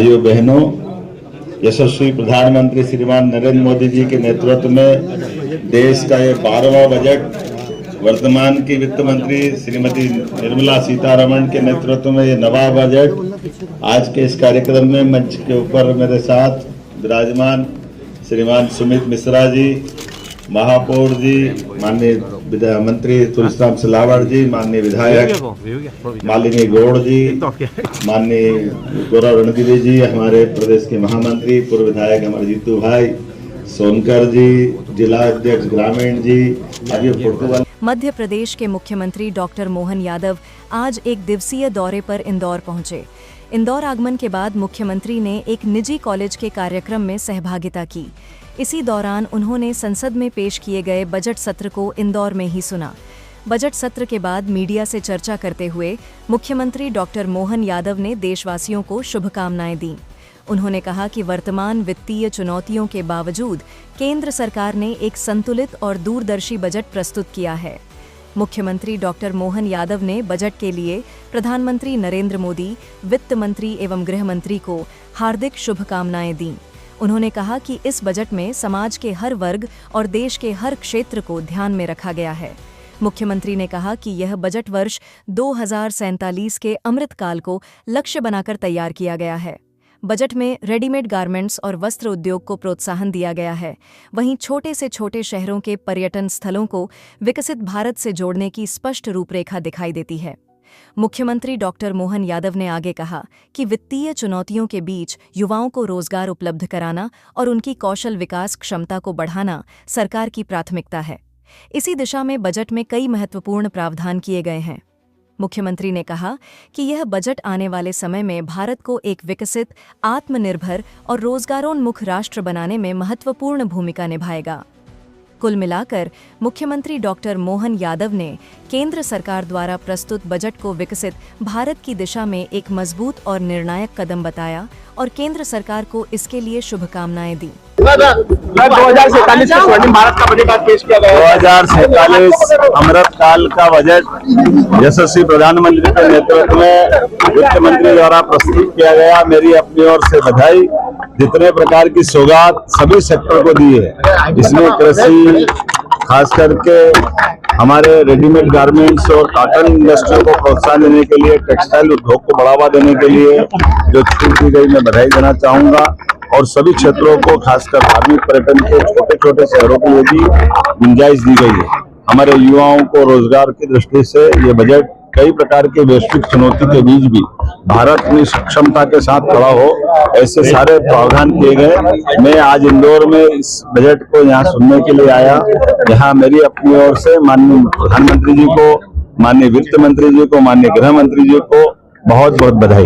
भाइयों बहनों, यशस्वी प्रधानमंत्री श्रीमान नरेंद्र मोदी जी के नेतृत्व में देश का ये 12वां बजट, वर्तमान की वित्त मंत्री श्रीमती निर्मला सीतारमण के नेतृत्व में ये नवा बजट, आज के इस कार्यक्रम में मंच के ऊपर मेरे साथ विराजमान श्रीमान सुमित मिश्रा जी, महापौर जी, माननीय मंत्री तुलसीराम सिलावट जी, माननीय विधायक मालिनी गौड़ जी, माननीय गौरव रणगिरी जी, हमारे प्रदेश के महामंत्री पूर्व विधायक हमारे जीतू भाई सोनकर जी, जिला अध्यक्ष ग्रामीण जी, अभी मध्य प्रदेश के मुख्यमंत्री डॉक्टर मोहन यादव आज एक दिवसीय दौरे पर इंदौर पहुंचे। इंदौर आगमन के बाद मुख्यमंत्री ने एक निजी कॉलेज के कार्यक्रम में सहभागिता की। इसी दौरान उन्होंने संसद में पेश किए गए बजट सत्र को इंदौर में ही सुना। बजट सत्र के बाद मीडिया से चर्चा करते हुए मुख्यमंत्री डॉक्टर मोहन यादव ने देशवासियों को शुभकामनाएं दी। उन्होंने कहा कि वर्तमान वित्तीय चुनौतियों के बावजूद केंद्र सरकार ने एक संतुलित और दूरदर्शी बजट प्रस्तुत किया है। मुख्यमंत्री डॉक्टर मोहन यादव ने बजट के लिए प्रधानमंत्री नरेंद्र मोदी, वित्त मंत्री एवं गृह मंत्री को हार्दिक शुभकामनाएं दी। उन्होंने कहा कि इस बजट में समाज के हर वर्ग और देश के हर क्षेत्र को ध्यान में रखा गया है। मुख्यमंत्री ने कहा कि यह बजट वर्ष 2047 के अमृतकाल को लक्ष्य बनाकर तैयार किया गया है। बजट में रेडीमेड गारमेंट्स और वस्त्र उद्योग को प्रोत्साहन दिया गया है। वहीं छोटे से छोटे शहरों के पर्यटन स्थलों को विकसित भारत से जोड़ने की स्पष्ट रूपरेखा दिखाई देती है। मुख्यमंत्री डॉक्टर मोहन यादव ने आगे कहा कि वित्तीय चुनौतियों के बीच युवाओं को रोजगार उपलब्ध कराना और उनकी कौशल विकास क्षमता को बढ़ाना सरकार की प्राथमिकता है। इसी दिशा में बजट में कई महत्वपूर्ण प्रावधान किए गए हैं। मुख्यमंत्री ने कहा कि यह बजट आने वाले समय में भारत को एक विकसित, आत्मनिर्भर और रोजगारोन्मुख राष्ट्र बनाने में महत्वपूर्ण भूमिका निभाएगा। कुल मिलाकर मुख्यमंत्री डॉक्टर मोहन यादव ने केंद्र सरकार द्वारा प्रस्तुत बजट को विकसित भारत की दिशा में एक मजबूत और निर्णायक कदम बताया और केंद्र सरकार को इसके लिए शुभकामनाएं दी। 2047 स्वर्णिम भारत का बजट आज पेश किया गया। 2047 अमृतकाल का बजट यशस्वी प्रधानमंत्री के नेतृत्व में वित्त मंत्री द्वारा प्रस्तुत किया गया। मेरी अपनी ओर से बधाई। जितने प्रकार की सौगात सभी सेक्टर को दी है, इसमें कृषि, खास करके हमारे रेडीमेड गारमेंट्स और कॉटन इंडस्ट्री को प्रोत्साहन देने के लिए, टेक्सटाइल उद्योग को बढ़ावा देने के लिए जो छूट दी गई, मैं बधाई देना चाहूंगा। और सभी क्षेत्रों को, खासकर धार्मिक पर्यटन के छोटे छोटे शहरों के लिए भी गुंजाइश दी गई है। हमारे युवाओं को रोजगार की दृष्टि से ये बजट कई प्रकार के वैश्विक चुनौती के बीच भी भारत अपनी सक्षमता के साथ खड़ा हो, ऐसे सारे प्रावधान किए गए। मैं आज इंदौर में इस बजट को यहाँ सुनने के लिए आया। यहाँ मेरी अपनी ओर से माननीय प्रधानमंत्री जी को, माननीय वित्त मंत्री जी को, माननीय गृह मंत्री जी को बहुत बहुत बधाई।